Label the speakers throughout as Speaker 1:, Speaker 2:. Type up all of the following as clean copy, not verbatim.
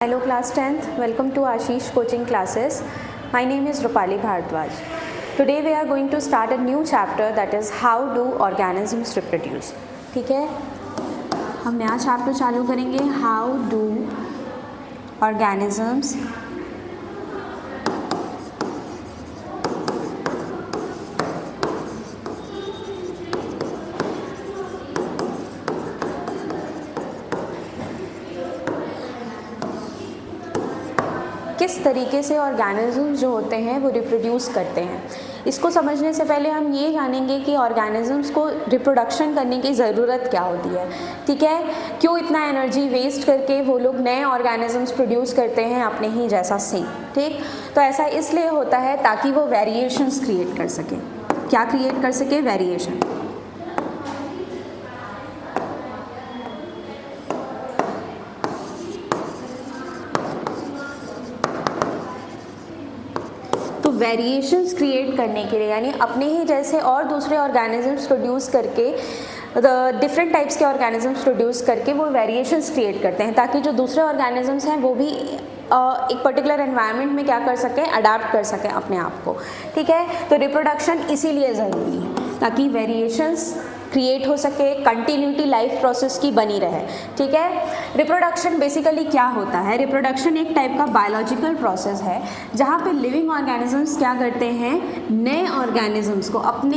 Speaker 1: Hello class 10th, welcome to Ashish coaching classes. My name is Rupali Bhardwaj. Today we are going to start a new chapter, that is how do organisms reproduce. ठीक है, हम नया chapter चालू करेंगे how do organisms किस तरीके से organism जो होते हैं वो रिप्रोड्यूस करते हैं। इसको समझने से पहले हम ये जानेंगे कि ऑर्गेनिजम्स को रिप्रोडक्शन करने की ज़रूरत क्या होती है। ठीक है, क्यों इतना एनर्जी वेस्ट करके वो लोग नए ऑर्गेनिजम्स प्रोड्यूस करते हैं अपने ही जैसा सेम। ठीक, तो ऐसा इसलिए होता है ताकि वो वेरिएशंस क्रिएट कर सके। क्या क्रिएट कर सके? वेरिएशन। वेरिएशंस क्रिएट करने के लिए, यानी अपने ही जैसे और दूसरे ऑर्गेनिजम्स प्रोड्यूस करके, डिफरेंट टाइप्स के ऑर्गेनिजम्स प्रोड्यूस करके वो वेरिएशंस क्रिएट करते हैं ताकि जो दूसरे ऑर्गेनिजम्स हैं वो भी एक पर्टिकुलर एनवायरनमेंट में क्या कर सकें, अडाप्ट कर सकें अपने आप को। ठीक है, तो रिप्रोडक्शन इसीलिए ज़रूरी है ताकि वेरिएशंस क्रिएट हो सके, कंटिन्यूटी लाइफ प्रोसेस की बनी रहे। ठीक है, रिप्रोडक्शन बेसिकली क्या होता है? रिप्रोडक्शन एक टाइप का बायोलॉजिकल प्रोसेस है जहाँ पे लिविंग ऑर्गेनिजम्स क्या करते हैं, नए ऑर्गेनिजम्स को अपने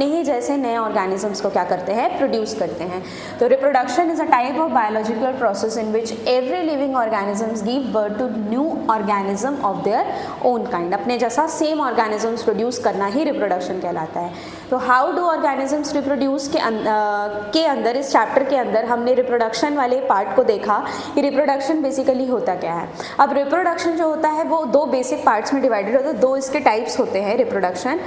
Speaker 1: ही जैसे नए ऑर्गेनिजम्स को क्या करते हैं, प्रोड्यूस करते हैं। तो reproduction is a type of biological process in which every living organisms give birth to new organism of their own kind. अपने जैसा सेम ऑर्गेनिजम्स प्रोड्यूस करना ही रिप्रोडक्शन कहलाता है। तो हाउ डू ऑर्गेनिजम्स रिप्रोड्यूस के अंदर, इस चैप्टर के अंदर हमने रिप्रोडक्शन वाले पार्ट को देखा कि रिप्रोडक्शन बेसिकली होता क्या है। अब रिप्रोडक्शन जो होता है वो दो बेसिक पार्ट्स में डिवाइडेड होता है। दो इसके टाइप्स होते हैं रिप्रोडक्शन,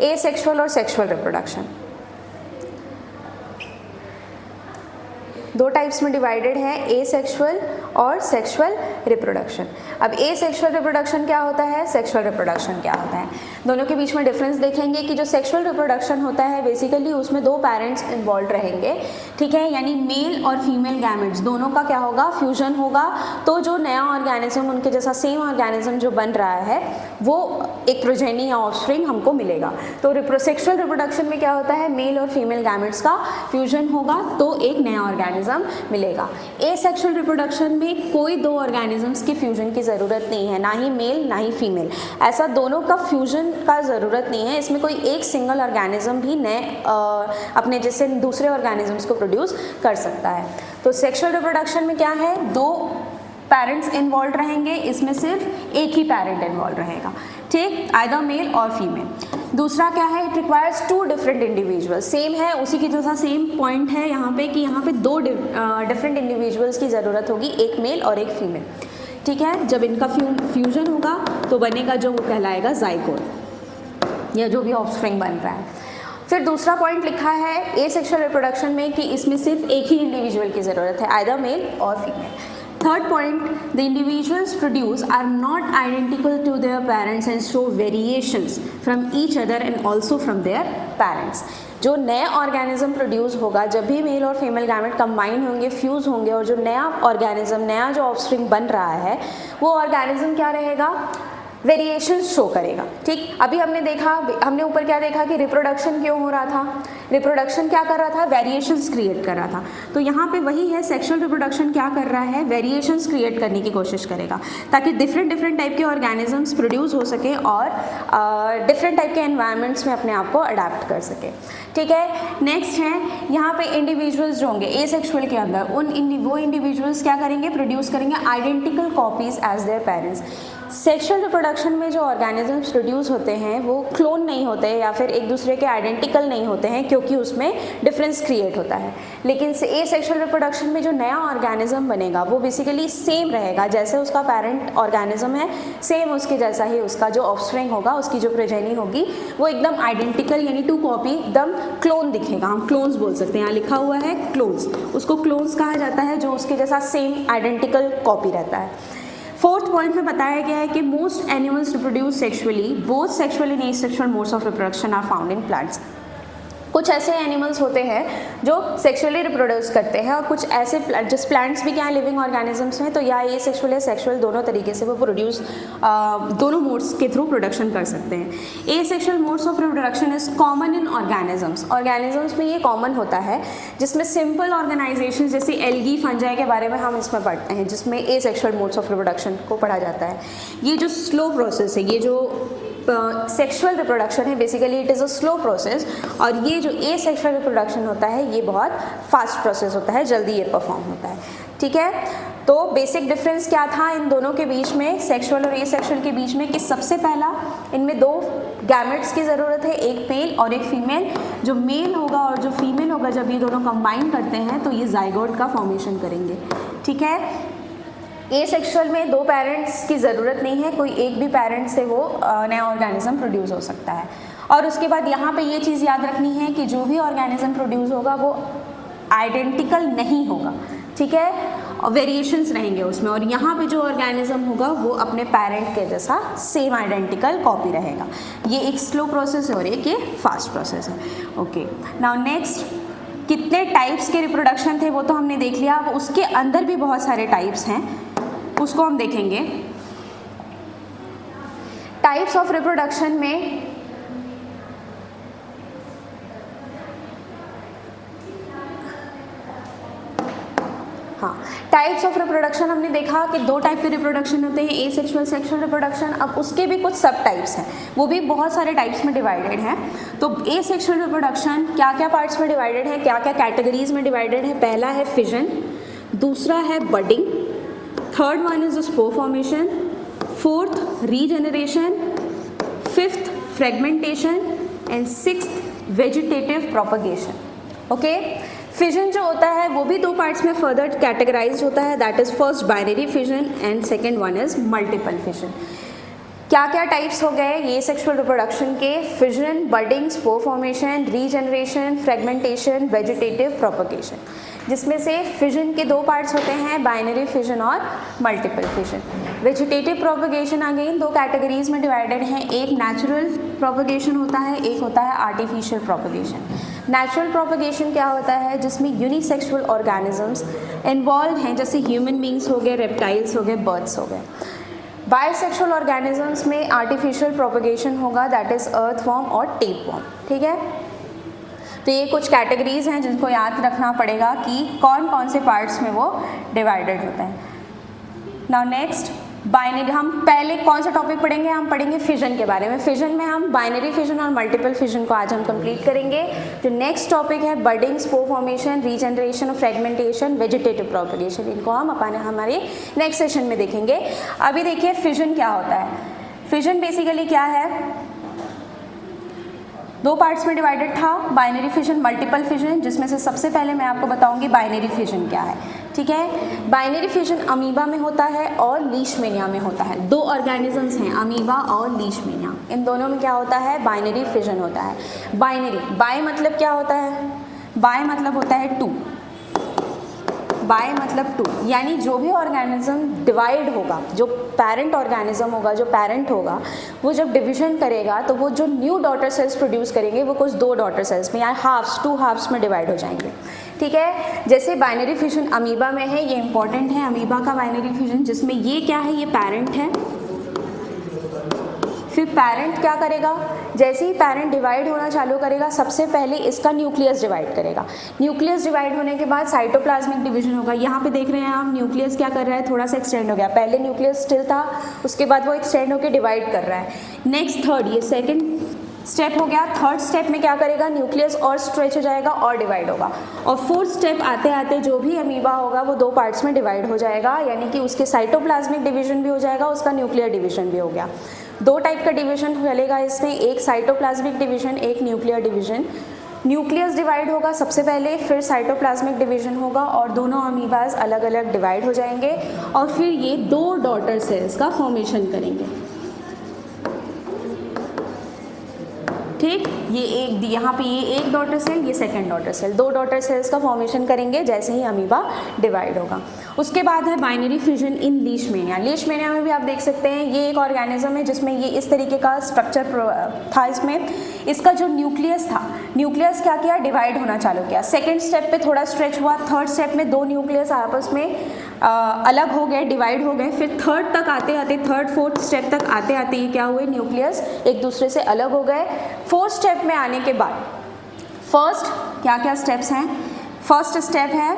Speaker 1: एसेक्सुअल और सेक्सुअल रिप्रोडक्शन। दो टाइप्स में डिवाइडेड है, एसेक्सुअल और सेक्सुअल रिप्रोडक्शन। अब एसेक्सुअल रिप्रोडक्शन क्या होता है, सेक्सुअल रिप्रोडक्शन क्या होता है, दोनों के बीच में डिफरेंस देखेंगे कि जो सेक्सुअल रिप्रोडक्शन होता है बेसिकली उसमें दो पेरेंट्स इन्वॉल्व रहेंगे। ठीक है, यानी मेल और फीमेल गैमेट्स दोनों का क्या होगा, फ्यूजन होगा। तो जो नया ऑर्गेनिज्म, उनके जैसा सेम ऑर्गेनिज्म जो बन रहा है वो एक प्रोजेनी या ऑफस्प्रिंग हमको मिलेगा। तो सेक्सुअल रिप्रोडक्शन में क्या होता है, मेल और फीमेल गैमेट्स का फ्यूजन होगा तो एक नया ऑर्गेनिज्म मिलेगा। एसेक्सुअल रिप्रोडक्शन में कोई दो ऑर्गेनिजम्स की फ्यूजन की ज़रूरत नहीं है, ना ही मेल ना ही फीमेल, ऐसा दोनों का फ्यूजन का ज़रूरत नहीं है। इसमें कोई एक सिंगल ऑर्गेनिज्म भी नए अपने जैसे दूसरे ऑर्गेनिजम्स को प्रोड्यूस कर सकता है। तो सेक्सुअल रिप्रोडक्शन में क्या है, दो पेरेंट्स इन्वॉल्व रहेंगे, इसमें सिर्फ एक ही पेरेंट इन्वॉल्व रहेगा। ठीक, आइदर मेल और फीमेल। दूसरा क्या है, it requires two different individuals. Same है, उसी की जैसा सेम पॉइंट है यहाँ पे कि यहाँ पे दो डिफरेंट इंडिविजुअल्स की ज़रूरत होगी, एक मेल और एक फीमेल। ठीक है, जब इनका फ्यूजन होगा तो बनेगा जो वो कहलाएगा जाइगोट, या जो भी ऑफस्प्रिंग बन रहा है। फिर दूसरा पॉइंट लिखा है एसेक्सुअल रिप्रोडक्शन में कि इसमें सिर्फ एक ही इंडिविजुअल की ज़रूरत है, आइदर मेल और female. Third point, the individuals produced are not identical to their parents and show variations from each other and also from their parents. जो नया ऑर्गेनिज्म प्रोड्यूस होगा, जब भी मेल और फीमेल गैमेट कंबाइन होंगे, fuse होंगे, और जो नया ऑर्गेनिज्म, नया जो ऑफस्प्रिंग बन रहा है वो ऑर्गेनिज्म क्या रहेगा, वेरिएशन शो करेगा। ठीक, अभी हमने ऊपर क्या देखा कि रिप्रोडक्शन क्यों हो रहा था, रिप्रोडक्शन क्या कर रहा था, वेरिएशंस क्रिएट कर रहा था। तो यहाँ पे वही है, सेक्सुअल रिप्रोडक्शन क्या कर रहा है, वेरिएशंस क्रिएट करने की कोशिश करेगा ताकि डिफरेंट टाइप के ऑर्गेनिजम्स प्रोड्यूस हो सके और डिफरेंट टाइप के एनवायरनमेंट्स में अपने आप को अडाप्ट कर सके। ठीक है, नेक्स्ट है यहाँ पे इंडिविजुअल्स जो होंगे एसेक्सुअल के अंदर, वो इंडिविजुअल्स क्या करेंगे, प्रोड्यूस करेंगे identical copies as their parents. Sexual reproduction में जो ऑर्गेनिजम्स प्रोड्यूस होते हैं वो क्लोन नहीं होते या फिर एक दूसरे के आइडेंटिकल नहीं होते हैं क्योंकि उसमें डिफरेंस क्रिएट होता है। लेकिन एसेक्सुअल रिप्रोडक्शन में जो नया ऑर्गेनिज्म बनेगा वो बेसिकली सेम रहेगा, जैसे उसका पेरेंट ऑर्गेनिज्म है सेम उसके जैसा ही उसका जो ऑफस्प्रिंग होगा, उसकी जो प्रोजेनी होगी वो एकदम आइडेंटिकल, यानी टू कॉपी, एकदम क्लोन दिखेगा। हम क्लोन्स बोल सकते हैं, यहाँ लिखा हुआ है क्लोन्स, उसको क्लोन्स कहा जाता है जो उसके जैसा सेम आइडेंटिकल कॉपी रहता है। फोर्थ पॉइंट में बताया गया है कि most animals reproduce sexually, both sexual and asexual modes of reproduction are found in plants. कुछ ऐसे एनिमल्स होते हैं जो सेक्सुअली रिप्रोड्यूस करते हैं और कुछ ऐसे जिस प्लांट्स भी क्या हैं लिविंग ऑर्गेनिजम्स हैं, तो या ये सेक्सुअल या सेक्सुअल दोनों तरीके से वो प्रोड्यूस दोनों मोड्स के थ्रू प्रोडक्शन कर सकते हैं। ए sexual modes of reproduction is common in organisms में ये कॉमन होता है, जिसमें सिंपल ऑर्गेनाइजेशन जैसे एल्गी फंजाई के बारे में हम इसमें पढ़ते हैं, जिसमें ए सेक्सुअल मोड्स ऑफ रिप्रोडक्शन को पढ़ा जाता है। ये जो स्लो प्रोसेस है, ये जो सेक्सुअल रिप्रोडक्शन है, basically it is a slow process, और ये जो ए सेक्सुअल रिप्रोडक्शन होता है ये बहुत फास्ट प्रोसेस होता है, जल्दी ये परफॉर्म होता है। ठीक है, तो बेसिक डिफरेंस क्या था इन दोनों के बीच में, सेक्सुअल और ए सेक्सुअल के बीच में, कि सबसे पहला इनमें दो गैमेट्स की ज़रूरत है, एक मेल और एक फीमेल। जो मेल होगा और जो फीमेल होगा, जब ये दोनों कंबाइन करते हैं तो ये जाइगोट का फॉर्मेशन करेंगे। ठीक है, ए सेक्सुअल में दो पेरेंट्स की ज़रूरत नहीं है, कोई एक भी पेरेंट से वो नया ऑर्गेनिज्म प्रोड्यूस हो सकता है। और उसके बाद यहाँ पे ये चीज़ याद रखनी है कि जो भी ऑर्गेनिज्म प्रोड्यूस होगा वो आइडेंटिकल नहीं होगा। ठीक है, और वेरिएशंस रहेंगे उसमें, और यहाँ पे जो ऑर्गेनिज्म होगा वो अपने पेरेंट के जैसा सेम आइडेंटिकल कॉपी रहेगा। ये एक स्लो प्रोसेस है और एक ये फास्ट प्रोसेस है। ओके, नाउ नेक्स्ट, कितने टाइप्स के रिप्रोडक्शन थे वो तो हमने देख लिया, अब उसके अंदर भी बहुत सारे टाइप्स हैं, उसको हम देखेंगे। टाइप्स ऑफ रिप्रोडक्शन में हाँ, टाइप्स ऑफ रिप्रोडक्शन हमने देखा कि दो टाइप के रिप्रोडक्शन होते हैं, ए सेक्सुअल, सेक्सुअल रिप्रोडक्शन। अब उसके भी कुछ सब टाइप्स हैं, वो भी बहुत सारे टाइप्स में डिवाइडेड हैं। तो ए सेक्सुअल रिप्रोडक्शन क्या क्या पार्ट्स में डिवाइडेड है, क्या क्या कैटेगरीज में डिवाइडेड है? पहला है फिजन, दूसरा है budding, third one is spore formation, fourth regeneration, fifth fragmentation and sixth vegetative propagation. Okay, fission जो होता है वो भी दो पार्ट्स में फर्दर कैटेगराइज होता है, that is first binary fission and second one is multiple fission. क्या क्या टाइप्स हो गए ये सेक्सुअल रिप्रोडक्शन के? Fission, budding, spore formation, regeneration, fragmentation, vegetative propagation. जिसमें से फिजन के दो पार्ट्स होते हैं, बाइनरी फिजन और multiple fission. Vegetative propagation again दो कैटेगरीज में डिवाइडेड हैं, एक नेचुरल प्रोपगेशन होता है, एक होता है आर्टिफिशियल प्रोपगेशन। नेचुरल प्रोपगेशन क्या होता है? जिसमें यूनिसेक्सुअल ऑर्गेनिजम्स इन्वॉल्व हैं, जैसे ह्यूमन बींग्स हो गए, रेप्टाइल्स हो गए, बर्ड्स हो गए। बायसेक्सुअल ऑर्गेनिजम्स में आर्टिफिशियल प्रोपगेशन होगा, दैट इज अर्थवॉर्म और टेपवॉर्म। ठीक है, तो ये कुछ कैटेगरीज हैं जिनको याद रखना पड़ेगा कि कौन कौन से पार्ट्स में वो डिवाइडेड होते हैं। Now next, binary. हम पहले कौन सा टॉपिक पढ़ेंगे? हम पढ़ेंगे फिजन के बारे में। फिजन में हम बाइनरी फिजन और मल्टीपल फिजन को आज हम कंप्लीट करेंगे। जो नेक्स्ट टॉपिक है budding, spore formation, regeneration, fragmentation, vegetative propagation, इनको हम हमारे नेक्स्ट सेशन में देखेंगे। अभी देखिए फिजन क्या होता है। फिजन बेसिकली क्या है? दो पार्ट्स में डिवाइडेड था, बाइनरी फिजन, मल्टीपल फिजन, जिसमें से सबसे पहले मैं आपको बताऊंगी बाइनरी फिजन क्या है। ठीक है, बाइनरी फिजन अमीबा में होता है और लीशमेनिया में होता है। दो ऑर्गेनिजम्स हैं, अमीबा और लीशमेनिया, इन दोनों में क्या होता है? बाइनरी फिजन होता है। बाइनरी, बाय मतलब क्या होता है? बाय मतलब होता है टू, बाय मतलब टू, यानी जो भी ऑर्गेनिज्म डिवाइड होगा, जो पेरेंट ऑर्गेनिज्म होगा, जो पेरेंट होगा, वो जब डिवीजन करेगा तो वो जो न्यू डॉटर सेल्स प्रोड्यूस करेंगे वो कुछ दो डॉटर सेल्स में या हाफ्स, टू हाफ्स में डिवाइड हो जाएंगे। ठीक है, जैसे बाइनरी फिजन अमीबा में है, ये इंपॉर्टेंट है, अमीबा का बाइनरी फिजन, जिसमें ये क्या है? ये पेरेंट है। फिर पेरेंट क्या करेगा? जैसे ही पेरेंट डिवाइड होना चालू करेगा, सबसे पहले इसका न्यूक्लियस डिवाइड करेगा। न्यूक्लियस डिवाइड होने के बाद साइटोप्लाज्मिक डिवीजन होगा। यहाँ पे देख रहे हैं आप, न्यूक्लियस क्या कर रहा है? थोड़ा सा एक्सटेंड हो गया। पहले न्यूक्लियस स्टिल था, उसके बाद वो एक्सटेंड होकर डिवाइड कर रहा है। नेक्स्ट थर्ड, ये सेकेंड स्टेप हो गया। थर्ड स्टेप में क्या करेगा? न्यूक्लियस और स्ट्रेच हो जाएगा और डिवाइड होगा। और फोर्थ स्टेप आते आते जो भी अमीबा होगा वो दो पार्ट्स में डिवाइड हो जाएगा, यानी कि उसके साइटोप्लाज्मिक डिवीजन भी हो जाएगा, उसका न्यूक्लियर डिवीजन भी हो गया। दो टाइप का डिवीजन चलेगा इसमें, एक साइटोप्लाज्मिक डिवीजन, एक न्यूक्लियर डिवीजन। न्यूक्लियस डिवाइड होगा सबसे पहले, फिर साइटोप्लाज्मिक डिवीजन होगा और दोनों अमीबाज अलग अलग डिवाइड हो जाएंगे और फिर ये दो डॉटर सेल्स का फॉर्मेशन करेंगे। ठीक, ये एक यहाँ पे ये एक डॉटर सेल, ये सेकंड डॉटर सेल, दो डॉटर सेल्स का फॉर्मेशन करेंगे जैसे ही अमीबा डिवाइड होगा। उसके बाद है बाइनरी फिजन इन लीशमैनिया। लीशमैनिया में भी आप देख सकते हैं ये एक ऑर्गेनिज्म है जिसमें ये इस तरीके का स्ट्रक्चर था। इसमें इसका जो न्यूक्लियस था, न्यूक्लियस क्या किया, डिवाइड होना चालू किया। सेकेंड स्टेप पे थोड़ा स्ट्रेच हुआ, थर्ड स्टेप में दो न्यूक्लियस आपस में अलग हो गए, डिवाइड हो गए। फिर थर्ड तक आते आते, थर्ड फोर्थ स्टेप तक आते आते ये क्या हुए, न्यूक्लियस एक दूसरे से अलग हो गए। फोर्थ स्टेप में आने के बाद फर्स्ट क्या क्या स्टेप्स हैं, फर्स्ट स्टेप है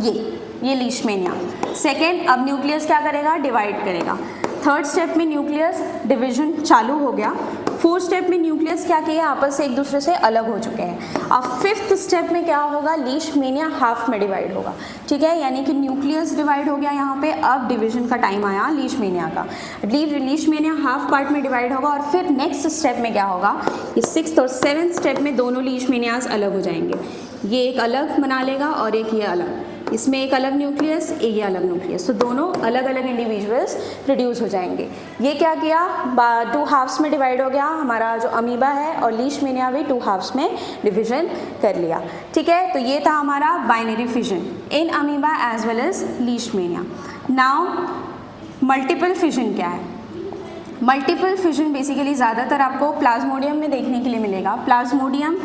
Speaker 1: ये लीशमैनिया। सेकेंड, अब न्यूक्लियस क्या करेगा, डिवाइड करेगा। थर्ड स्टेप में न्यूक्लियस डिवीजन चालू हो गया। फोर्थ स्टेप में न्यूक्लियस क्या किया, आपस से एक दूसरे से अलग हो चुके हैं। अब फिफ्थ स्टेप में क्या होगा, लीशमैनिया हाफ में डिवाइड होगा। ठीक है, यानी कि न्यूक्लियस डिवाइड हो गया यहाँ पे, अब डिवीजन का टाइम आया लीशमैनिया का। लीशमैनिया हाफ पार्ट में डिवाइड होगा और फिर नेक्स्ट स्टेप में क्या होगा, ये सिक्स्थ और सेवेंथ स्टेप में दोनों लीशमैनियाज अलग हो जाएंगे। ये एक अलग बना लेगा और एक ये अलग, इसमें एक अलग न्यूक्लियस, ये अलग न्यूक्लियस, तो दोनों अलग अलग इंडिविजुअल्स प्रोड्यूस हो जाएंगे। ये क्या किया, टू हाफ्स में डिवाइड हो गया हमारा जो अमीबा है, और लीशमैनिया भी टू हाफ्स में डिवीजन कर लिया। ठीक है, तो ये था हमारा binary fission in amoeba as well as leishmania. Now multiple fission क्या है? मल्टीपल फिजन बेसिकली ज़्यादातर आपको प्लाज्मोडियम में देखने के लिए मिलेगा। प्लाज्मोडियम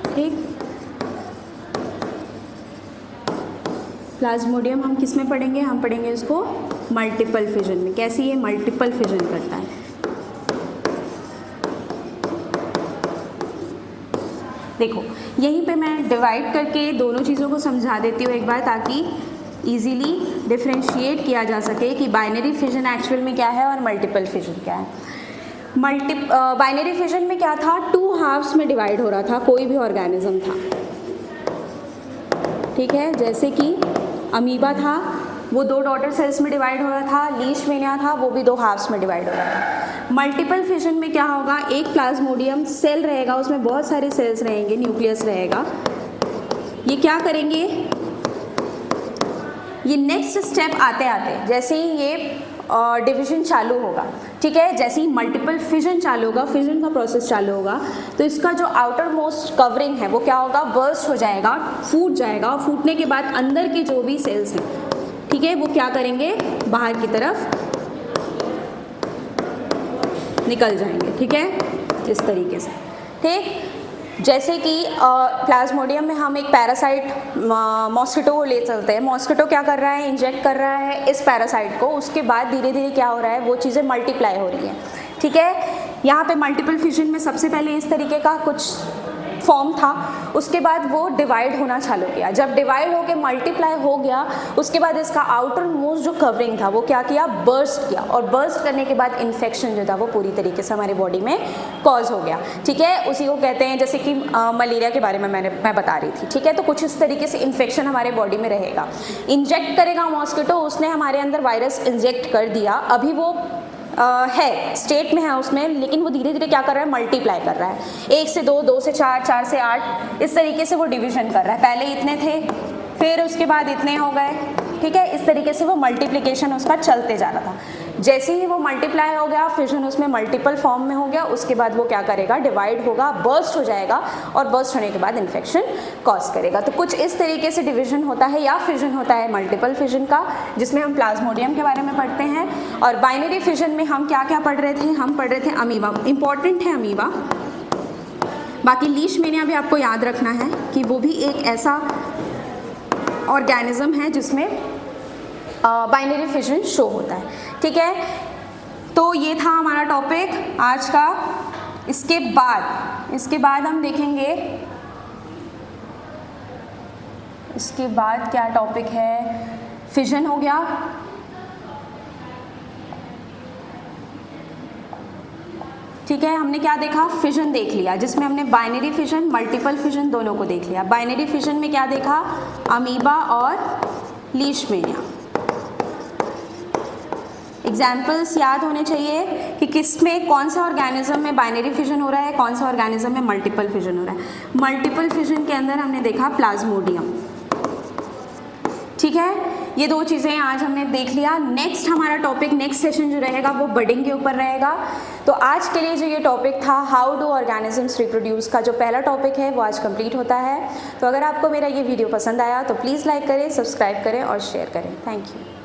Speaker 1: ठीक, प्लाज्मोडियम हम किस में पढ़ेंगे, हम पढ़ेंगे इसको मल्टीपल फिजन में। कैसे ये मल्टीपल फिजन करता है, देखो यहीं पे मैं डिवाइड करके दोनों चीज़ों को समझा देती हूँ एक बार, ताकि इजीली डिफ्रेंशिएट किया जा सके कि बाइनरी फिजन एक्चुअल में क्या है और मल्टीपल फिजन क्या है। बाइनरी फिजन में क्या था, टू हाफ्स में डिवाइड हो रहा था कोई भी ऑर्गेनिज्म था। ठीक है, जैसे कि अमीबा था वो दो डॉटर सेल्स में डिवाइड हो रहा था, लीशमैनिया था वो भी दो हाफ्स में डिवाइड हो रहा था। मल्टीपल फिजन में क्या होगा, एक प्लाज्मोडियम सेल रहेगा, उसमें बहुत सारे सेल्स रहेंगे, न्यूक्लियस रहेगा। ये क्या करेंगे, ये नेक्स्ट स्टेप आते आते जैसे ही ये डिवीजन चालू होगा, ठीक है, जैसे ही मल्टीपल फिजन चालू होगा, फिजन का प्रोसेस चालू होगा, तो इसका जो आउटर मोस्ट कवरिंग है वो क्या होगा, बर्स्ट हो जाएगा, फूट जाएगा। और फूटने के बाद अंदर के जो भी सेल्स हैं, ठीक है, वो क्या करेंगे, बाहर की तरफ निकल जाएंगे। ठीक है, इस तरीके से। ठीक, जैसे कि प्लाज्मोडियम में हम एक पैरासाइट मॉस्किटो को ले चलते हैं। मॉस्किटो क्या कर रहा है, इंजेक्ट कर रहा है इस पैरासाइट को, उसके बाद धीरे धीरे क्या हो रहा है, वो चीज़ें मल्टीप्लाई हो रही हैं। ठीक है, यहाँ पे मल्टीपल फिजन में सबसे पहले इस तरीके का कुछ फॉर्म था, उसके बाद वो डिवाइड होना चालू किया। जब डिवाइड होके मल्टीप्लाई हो गया, उसके बाद इसका आउटर मोस्ट जो कवरिंग था वो क्या किया, बर्स्ट किया। और बर्स्ट करने के बाद इन्फेक्शन जो था वो पूरी तरीके से हमारी बॉडी में कॉज हो गया। ठीक है, उसी को कहते हैं, जैसे कि मलेरिया के बारे में मैं बता रही थी। ठीक है, तो कुछ इस तरीके से इन्फेक्शन हमारे बॉडी में रहेगा। इंजेक्ट करेगा मॉस्किटो, उसने हमारे अंदर वायरस इंजेक्ट कर दिया, अभी वो है स्टेट में है उसमें, लेकिन वो धीरे धीरे क्या कर रहा है, मल्टीप्लाई कर रहा है। 1 से 2, 2 से 4, 4 से 8, इस तरीके से वो डिवीजन कर रहा है। पहले इतने थे, फिर उसके बाद इतने हो गए। ठीक है, इस तरीके से वो मल्टीप्लिकेशन उसका चलते जा रहा था। जैसे ही वो मल्टीप्लाई हो गया, फिजन उसमें मल्टीपल फॉर्म में हो गया, उसके बाद वो क्या करेगा, डिवाइड होगा, बर्स्ट हो जाएगा, और बर्स्ट होने के बाद इन्फेक्शन कॉज करेगा। तो कुछ इस तरीके से डिवीजन होता है या फिजन होता है मल्टीपल फिजन का, जिसमें हम प्लाज्मोडियम के बारे में पढ़ते हैं। और बाइनरी फिजन में हम क्या क्या पढ़ रहे थे, हम पढ़ रहे थे अमीबा, इंपॉर्टेंट है अमीबा। बाकी लीशमैनिया भी आपको याद रखना है कि वो भी एक ऐसा ऑर्गेनिज्म है जिसमें बाइनरी फिजन शो होता है। ठीक है, तो ये था हमारा टॉपिक आज का। इसके बाद हम देखेंगे, इसके बाद क्या टॉपिक है, फिजन हो गया, ठीक है, हमने क्या देखा, फिजन देख लिया, जिसमें हमने बाइनरी फिजन, मल्टीपल फिजन दोनों को देख लिया। बाइनरी फिजन में क्या देखा, अमीबा और लीशमैनिया। एग्जाम्पल्स याद होने चाहिए कि किस में कौन सा ऑर्गेनिज्म में बाइनरी फिजन हो रहा है, कौन सा ऑर्गेनिज्म में मल्टीपल फिजन हो रहा है। मल्टीपल फिजन के अंदर हमने देखा प्लाज्मोडियम, ठीक है। ये दो चीज़ें आज हमने देख लिया। नेक्स्ट हमारा टॉपिक, नेक्स्ट सेशन जो रहेगा वो बडिंग के ऊपर रहेगा। तो आज के लिए जो ये टॉपिक था हाउ डू ऑर्गेनिजम्स रिप्रोड्यूस का जो पहला टॉपिक है वो आज कंप्लीट होता है। तो अगर आपको मेरा ये वीडियो पसंद आया तो प्लीज़ लाइक करें, सब्सक्राइब करें और शेयर करें। Thank you.